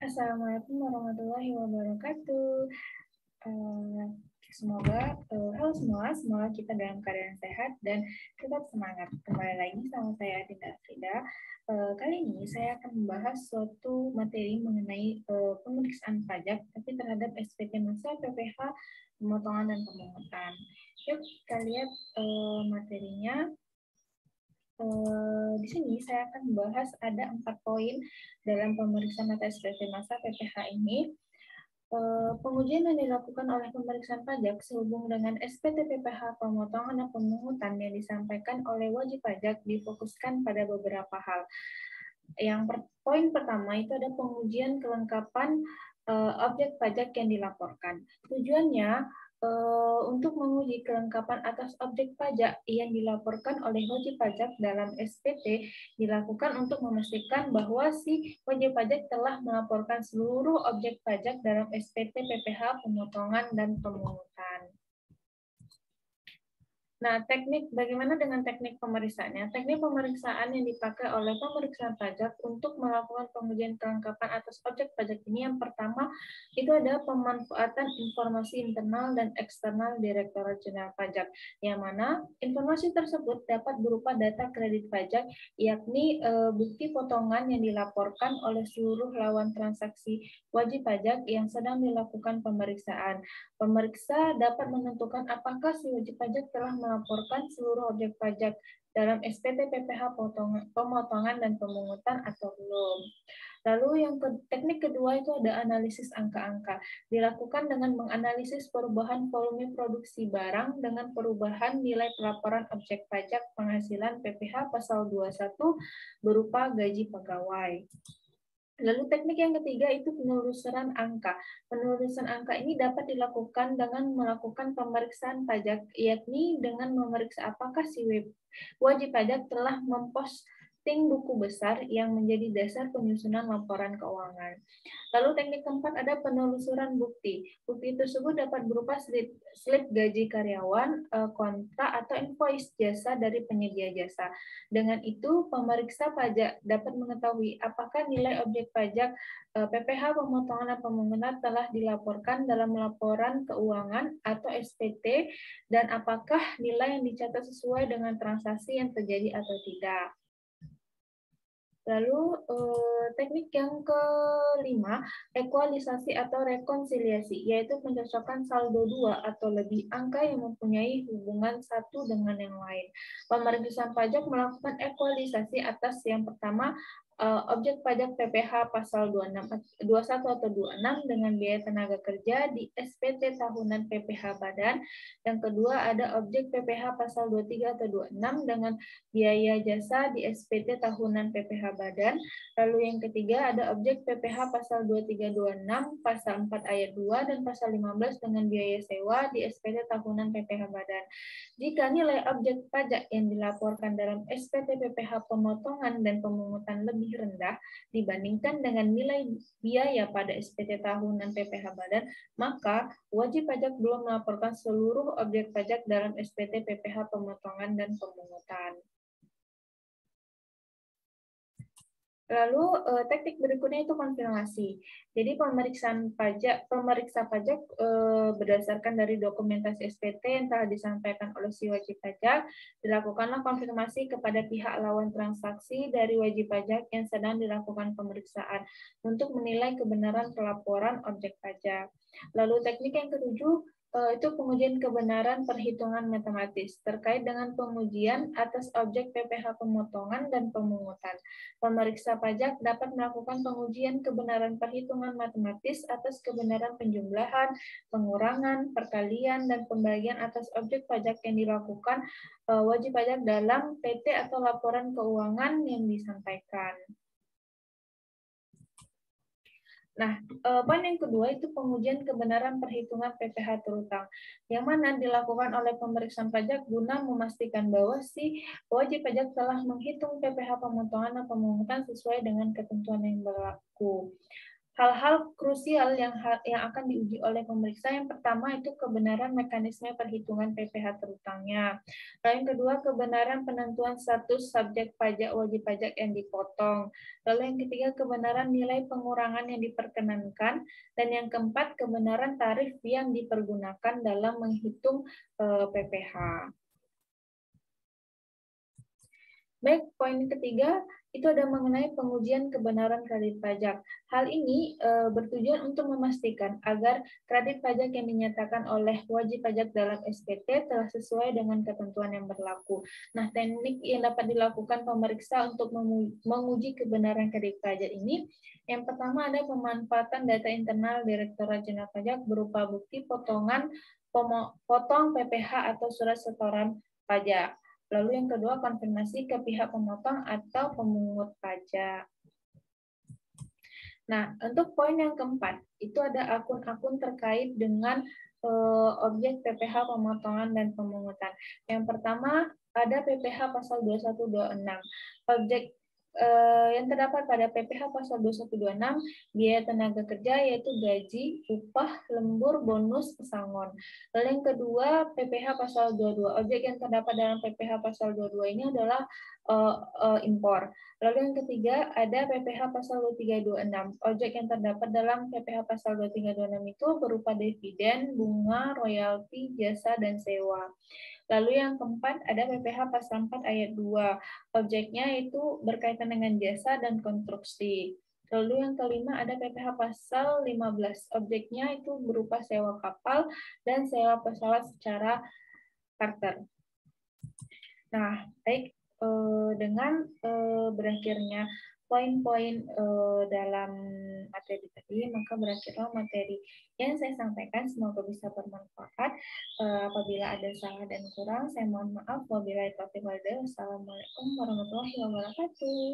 Assalamualaikum warahmatullahi wabarakatuh. Eh, Halo semua, semoga kita dalam keadaan sehat dan tetap semangat. Kembali lagi sama saya Dinda Frida. Kali ini saya akan membahas suatu materi mengenai pemeriksaan pajak, tapi terhadap SPT masa, PPh, pemotongan dan pemungutan. Yuk kita lihat materinya. Di sini saya akan membahas ada 4 poin dalam pemeriksaan mata SPT masa PPh ini. Pengujian yang dilakukan oleh pemeriksaan pajak sehubung dengan SPT PPh pemotongan dan pemungutan yang disampaikan oleh wajib pajak difokuskan pada beberapa hal. Poin pertama itu ada pengujian kelengkapan objek pajak yang dilaporkan. Tujuannya untuk menguji kelengkapan atas objek pajak yang dilaporkan oleh wajib pajak dalam SPT dilakukan untuk memastikan bahwa si wajib pajak telah melaporkan seluruh objek pajak dalam SPT PPh pemotongan dan pemungutan. Nah, bagaimana dengan teknik pemeriksaannya? Teknik pemeriksaan yang dipakai oleh pemeriksaan pajak untuk melakukan pengujian kelengkapan atas objek pajak ini yang pertama itu ada pemanfaatan informasi internal dan eksternal Direktorat Jenderal Pajak, yang mana informasi tersebut dapat berupa data kredit pajak, yakni bukti potongan yang dilaporkan oleh seluruh lawan transaksi wajib pajak yang sedang dilakukan pemeriksaan. Pemeriksa dapat menentukan apakah si wajib pajak telah melaporkan seluruh objek pajak dalam SPT PPh pemotongan dan pemungutan atau belum. Lalu teknik kedua itu ada analisis angka-angka. Dilakukan dengan menganalisis perubahan volume produksi barang dengan perubahan nilai pelaporan objek pajak penghasilan PPh pasal 21 berupa gaji pegawai. Lalu teknik yang ketiga itu penelusuran angka. Penelusuran angka ini dapat dilakukan dengan melakukan pemeriksaan pajak, yakni dengan memeriksa apakah si wajib pajak telah memposting buku besar yang menjadi dasar penyusunan laporan keuangan. Lalu teknik keempat ada penelusuran bukti. Bukti tersebut dapat berupa slip gaji karyawan, kontrak, atau invoice jasa dari penyedia jasa. Dengan itu, pemeriksa pajak dapat mengetahui apakah nilai objek pajak PPh pemotongan dan pemungutan telah dilaporkan dalam laporan keuangan atau SPT dan apakah nilai yang dicatat sesuai dengan transaksi yang terjadi atau tidak. Lalu teknik yang kelima, ekualisasi atau rekonsiliasi, yaitu pencocokan saldo 2 atau lebih angka yang mempunyai hubungan satu dengan yang lain. Pemeriksaan pajak melakukan ekualisasi atas yang pertama, objek pajak PPh pasal 21 atau 26 dengan biaya tenaga kerja di SPT tahunan PPh badan. Yang kedua ada objek PPh pasal 23 atau 26 dengan biaya jasa di SPT tahunan PPh badan. Lalu yang ketiga ada objek PPh pasal 2326, pasal 4 ayat 2 dan pasal 15 dengan biaya sewa di SPT tahunan PPh badan. Jika nilai objek pajak yang dilaporkan dalam SPT PPh pemotongan dan pemungutan lebih rendah dibandingkan dengan nilai biaya pada SPT tahunan PPh badan, maka wajib pajak belum melaporkan seluruh objek pajak dalam SPT PPh pemotongan dan pemungutan. Lalu teknik berikutnya itu konfirmasi. Jadi pemeriksa pajak berdasarkan dari dokumentasi SPT yang telah disampaikan oleh si wajib pajak, dilakukanlah konfirmasi kepada pihak lawan transaksi dari wajib pajak yang sedang dilakukan pemeriksaan untuk menilai kebenaran pelaporan objek pajak. Lalu teknik yang ketujuh itu pengujian kebenaran perhitungan matematis terkait dengan pengujian atas objek PPh pemotongan dan pemungutan. Pemeriksa pajak dapat melakukan pengujian kebenaran perhitungan matematis atas kebenaran penjumlahan, pengurangan, perkalian, dan pembagian atas objek pajak yang dilakukan wajib pajak dalam PT atau laporan keuangan yang disampaikan. Nah, poin yang kedua itu pengujian kebenaran perhitungan PPh terutang, yang mana dilakukan oleh pemeriksaan pajak guna memastikan bahwa si wajib pajak telah menghitung PPh pemotongan dan pemungutan sesuai dengan ketentuan yang berlaku. hal-hal krusial yang akan diuji oleh pemeriksa. Yang pertama itu kebenaran mekanisme perhitungan PPh terutangnya. Lalu yang kedua, kebenaran penentuan status subjek pajak wajib pajak yang dipotong. Lalu yang ketiga, kebenaran nilai pengurangan yang diperkenankan. Dan yang keempat, kebenaran tarif yang dipergunakan dalam menghitung PPh. Baik, poin ketiga itu ada mengenai pengujian kebenaran kredit pajak. Hal ini bertujuan untuk memastikan agar kredit pajak yang dinyatakan oleh wajib pajak dalam SPT telah sesuai dengan ketentuan yang berlaku. Nah, teknik yang dapat dilakukan pemeriksa untuk menguji kebenaran kredit pajak ini, yang pertama ada pemanfaatan data internal Direktorat Jenderal Pajak berupa bukti potong PPh atau surat setoran pajak. Lalu yang kedua, konfirmasi ke pihak pemotong atau pemungut pajak. Nah, untuk poin yang keempat, itu ada akun-akun terkait dengan objek PPh pemotongan dan pemungutan. Yang pertama, ada PPh pasal 2126. Objek yang terdapat pada PPh pasal 2126, biaya tenaga kerja yaitu gaji, upah, lembur, bonus, pesangon. Lalu yang kedua, PPh pasal 22. Objek yang terdapat dalam PPh pasal 22 ini adalah impor. Lalu yang ketiga, ada PPh pasal 2326. Objek yang terdapat dalam PPh pasal 2326 itu berupa dividen, bunga, royalti, jasa, dan sewa. Lalu yang keempat ada PPh pasal 4 ayat 2. Objeknya itu berkaitan dengan jasa dan konstruksi. Lalu yang kelima ada PPh pasal 15. Objeknya itu berupa sewa kapal dan sewa pesawat secara charter. Nah, baik, dengan berakhirnya poin-poin dalam materi tadi, maka berakhirlah materi yang saya sampaikan. Semoga bisa bermanfaat. Apabila ada salah dan kurang, saya mohon maaf. Wabillahi taufiq wal hidayah. Wassalamualaikum warahmatullahi wabarakatuh.